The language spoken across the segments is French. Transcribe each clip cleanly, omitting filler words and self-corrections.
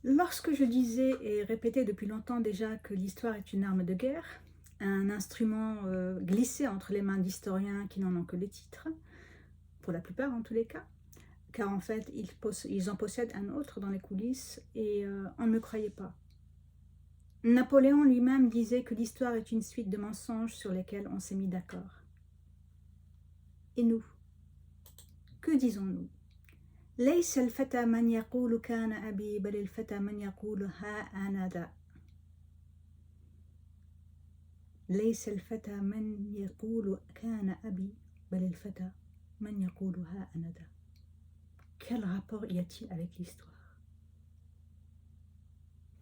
Lorsque je disais et répétais depuis longtemps déjà que l'histoire est une arme de guerre, un instrument glissé entre les mains d'historiens qui n'en ont que les titres, pour la plupart en tous les cas, car en fait ils en possèdent un autre dans les coulisses et on ne me croyait pas. Napoléon lui-même disait que l'histoire est une suite de mensonges sur lesquels on s'est mis d'accord. Et nous, que disons-nous? ليس الفتى من يقول كان أبي بل الفتى من يقول ها أنا ذا. ليس الفتى من يقول كان أبي بل الفتى من يقول ها أنا ذا. Quel rapport y a-t-il avec l'histoire?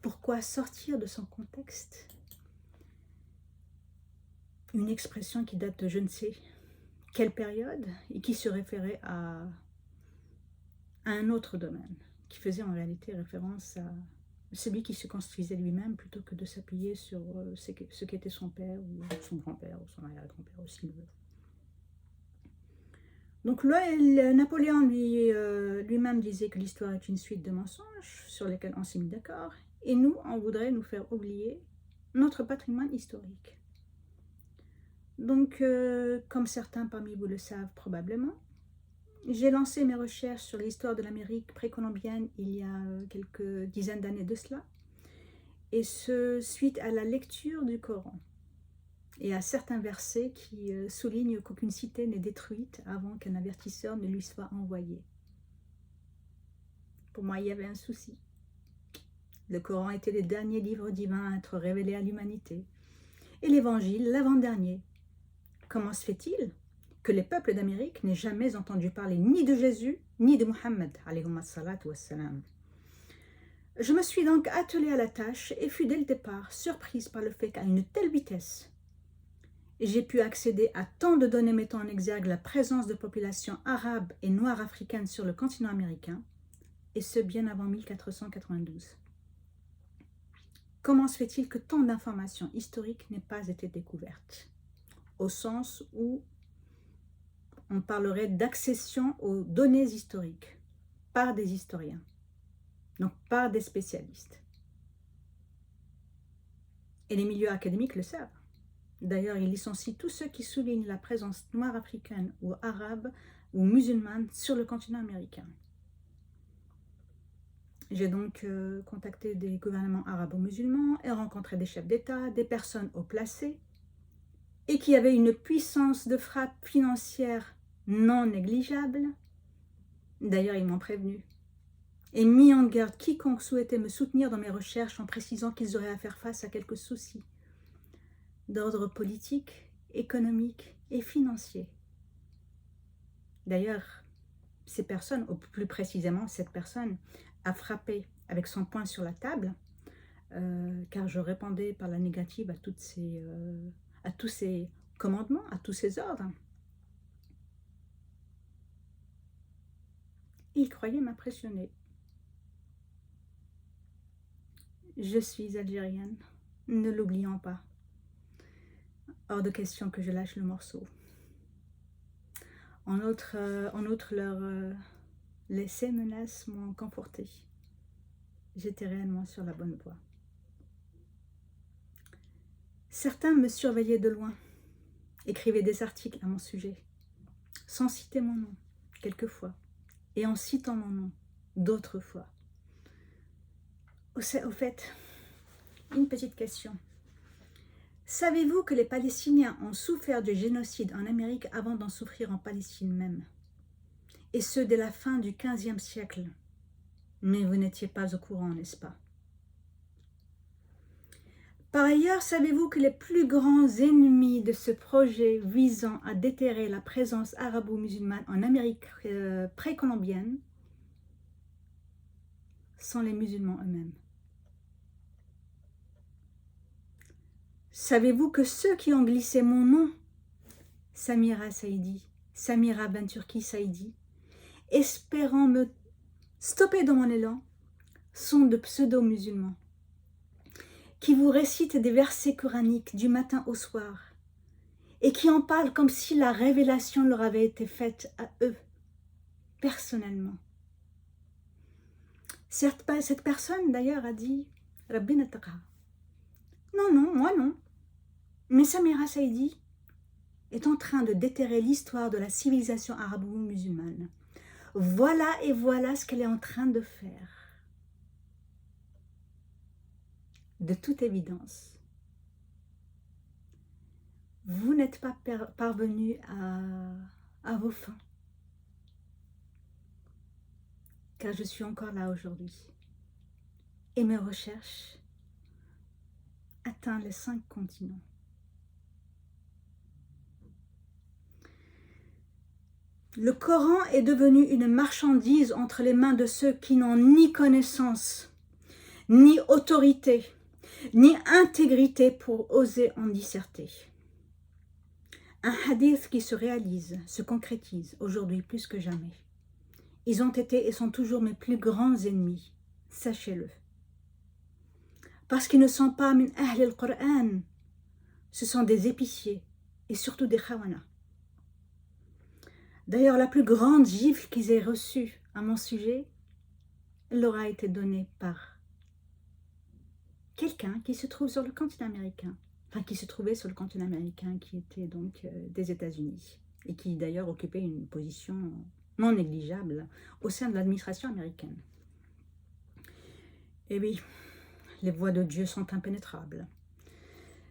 Pourquoi sortir de son contexte une expression qui date de je ne sais quelle période et qui se référait à un autre domaine, qui faisait en réalité référence à celui qui se construisait lui-même plutôt que de s'appuyer sur ce qu'était son père ou son grand-père ou son arrière-grand-père aussi. Donc Napoléon lui-même disait que l'histoire est une suite de mensonges sur lesquels on s'est mis d'accord, et nous, on voudrait nous faire oublier notre patrimoine historique. Donc, comme certains parmi vous le savent probablement, j'ai lancé mes recherches sur l'histoire de l'Amérique précolombienne il y a quelques dizaines d'années de cela, et ce suite à la lecture du Coran et à certains versets qui soulignent qu'aucune cité n'est détruite avant qu'un avertisseur ne lui soit envoyé. Pour moi, il y avait un souci. Le Coran était le dernier livre divin à être révélé à l'humanité, et l'Évangile l'avant-dernier. Comment se fait-il que les peuples d'Amérique n'aient jamais entendu parler ni de Jésus, ni de Muhammad, alayhum as-salatu was-salam? Je me suis donc attelée à la tâche et fus dès le départ surprise par le fait qu'à une telle vitesse, j'ai pu accéder à tant de données mettant en exergue la présence de populations arabes et noires africaines sur le continent américain, et ce bien avant 1492. Comment se fait-il que tant d'informations historiques n'aient pas été découvertes, au sens où on parlerait d'accession aux données historiques par des historiens, donc par des spécialistes. Et les milieux académiques le savent. D'ailleurs, ils licencient tous ceux qui soulignent la présence noire africaine ou arabe ou musulmane sur le continent américain. J'ai donc contacté des gouvernements arabo-musulmans et rencontré des chefs d'État, des personnes haut placées et qui avaient une puissance de frappe financière non négligeable. D'ailleurs, ils m'ont prévenu et mis en garde quiconque souhaitait me soutenir dans mes recherches en précisant qu'ils auraient à faire face à quelques soucis d'ordre politique, économique et financier. D'ailleurs, ces personnes, ou plus précisément cette personne, a frappé avec son poing sur la table, car je répondais par la négative à tous ces commandements, à tous ces ordres. Il croyait m'impressionner. Je suis algérienne, ne l'oublions pas. Hors de question que je lâche le morceau. En outre, ces menaces m'ont confortée. J'étais réellement sur la bonne voie. Certains me surveillaient de loin, écrivaient des articles à mon sujet, sans citer mon nom, quelquefois, et en citant mon nom, d'autres fois. Au fait, une petite question. Savez-vous que les Palestiniens ont souffert du génocide en Amérique avant d'en souffrir en Palestine même? Et ce, dès la fin du XVe siècle. Mais vous n'étiez pas au courant, n'est-ce pas? Par ailleurs, savez-vous que les plus grands ennemis de ce projet visant à déterrer la présence arabo-musulmane en Amérique précolombienne sont les musulmans eux-mêmes? Savez-vous que ceux qui ont glissé mon nom, Samira Saïdi, Samira Benturki Saïdi, espérant me stopper dans mon élan, sont de pseudo-musulmans qui vous récitent des versets coraniques du matin au soir et qui en parlent comme si la révélation leur avait été faite à eux, personnellement. Cette personne d'ailleurs a dit « Rabbina taqa ». Non, non, moi non. Mais Samira Saïdi est en train de déterrer l'histoire de la civilisation arabo-musulmane. Voilà et voilà ce qu'elle est en train de faire. De toute évidence, vous n'êtes pas parvenu à vos fins. Car je suis encore là aujourd'hui. Et mes recherches atteignent les 5 continents. Le Coran est devenu une marchandise entre les mains de ceux qui n'ont ni connaissance, ni autorité, ni intégrité pour oser en disserter. Un hadith qui se réalise, se concrétise aujourd'hui plus que jamais. Ils ont été et sont toujours mes plus grands ennemis, sachez-le. Parce qu'ils ne sont pas min ahl al-Qur'an, ce sont des épiciers et surtout des khawana. D'ailleurs, la plus grande gifle qu'ils aient reçue à mon sujet leur a été donnée par quelqu'un qui se trouve sur le continent américain, enfin qui se trouvait sur le continent américain, qui était donc des États-Unis et qui d'ailleurs occupait une position non négligeable au sein de l'administration américaine. Et oui, les voies de Dieu sont impénétrables.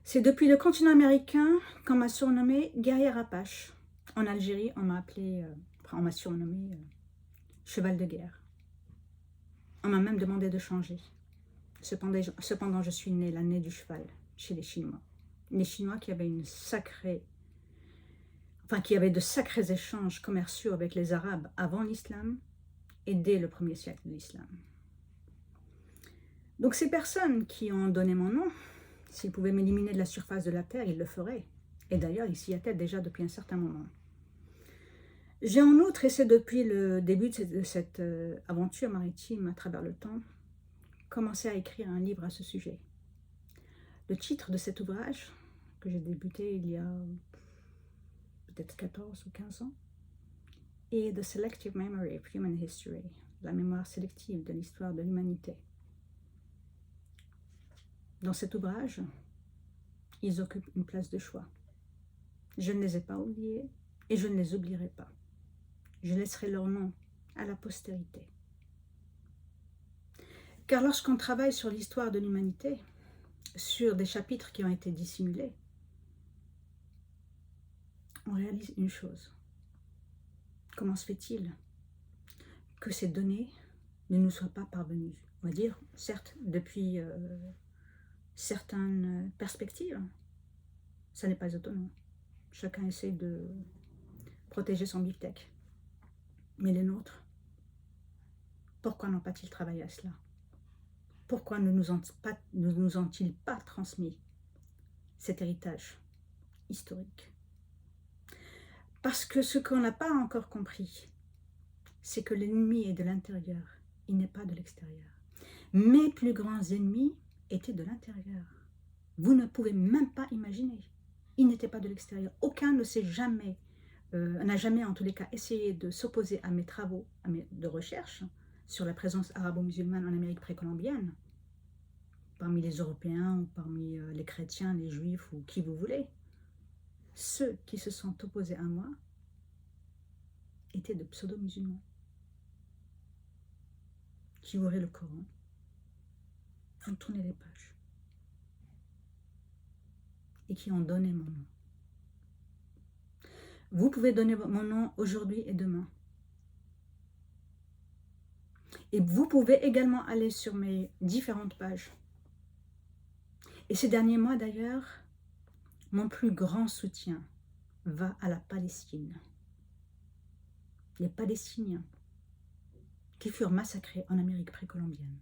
C'est depuis le continent américain qu'on m'a surnommé guerrière Apache. En Algérie, on m'a surnommé cheval de guerre. On m'a même demandé de changer. Cependant, je suis née l'année du cheval chez les Chinois. Les Chinois qui avaient qui avaient de sacrés échanges commerciaux avec les Arabes avant l'islam et dès le 1er siècle de l'islam. Donc ces personnes qui ont donné mon nom, s'ils pouvaient m'éliminer de la surface de la terre, ils le feraient. Et d'ailleurs, ils s'y attellent déjà depuis un certain moment. J'ai en outre, et c'est depuis le début de cette aventure maritime à travers le temps, commencé à écrire un livre à ce sujet. Le titre de cet ouvrage, que j'ai débuté il y a peut-être 14 ou 15 ans, est The Selective Memory of Human History, la mémoire sélective de l'histoire de l'humanité. Dans cet ouvrage, ils occupent une place de choix. Je ne les ai pas oubliés et je ne les oublierai pas. Je laisserai leur nom à la postérité. Car lorsqu'on travaille sur l'histoire de l'humanité, sur des chapitres qui ont été dissimulés, on réalise une chose. Comment se fait-il que ces données ne nous soient pas parvenues? On va dire, certes, depuis certaines perspectives, ça n'est pas étonnant. Chacun essaie de protéger son beefsteak. Mais les nôtres, pourquoi n'ont pas-ils travaillé à cela? Pourquoi ne nous ont-ils pas transmis cet héritage historique? Parce que ce qu'on n'a pas encore compris, c'est que l'ennemi est de l'intérieur, il n'est pas de l'extérieur. Mes plus grands ennemis étaient de l'intérieur. Vous ne pouvez même pas imaginer. Ils n'étaient pas de l'extérieur. Aucun ne s'est jamais, n'a jamais en tous les cas essayé de s'opposer à mes travaux de recherche sur la présence arabo-musulmane en Amérique précolombienne, parmi les Européens ou parmi les chrétiens, les juifs ou qui vous voulez. Ceux qui se sont opposés à moi étaient de pseudo-musulmans qui ouvraient le Coran, ont tourné les pages et qui ont donné mon nom. Vous pouvez donner mon nom aujourd'hui et demain. Et vous pouvez également aller sur mes différentes pages. Et ces derniers mois d'ailleurs, mon plus grand soutien va à la Palestine. Les Palestiniens qui furent massacrés en Amérique précolombienne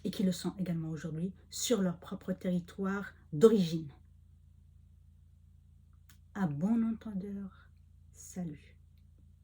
et qui le sont également aujourd'hui sur leur propre territoire d'origine. À bon entendeur, salut.